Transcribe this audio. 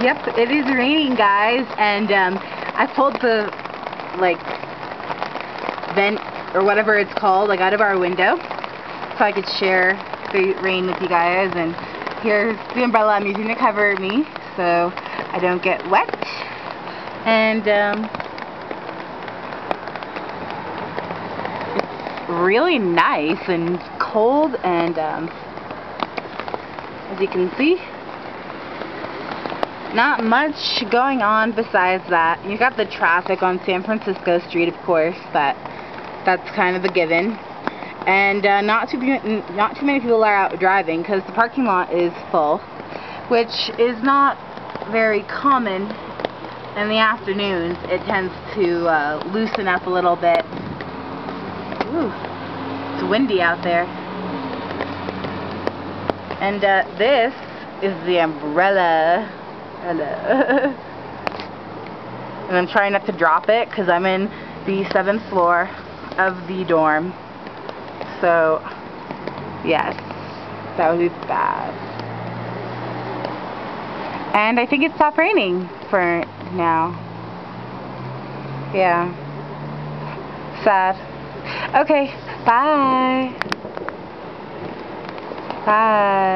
Yep, it is raining, guys, and I pulled the, like, vent, or whatever it's called, like, out of our window, so I could share the rain with you guys, and here's the umbrella I'm using to cover me, so I don't get wet, and, it's really nice and cold, and, as you can see, not much going on besides that. You got the traffic on San Francisco Street, of course, but that's kind of a given. And not too many people are out driving because the parking lot is full, which is not very common in the afternoons. It tends to loosen up a little bit. Ooh, it's windy out there. And this is the umbrella. Hello. And I'm trying not to drop it because I'm in the 7th floor of the dorm. So, yes, that would be bad. And I think it stopped raining for now. Yeah. Sad. Okay, bye. Bye.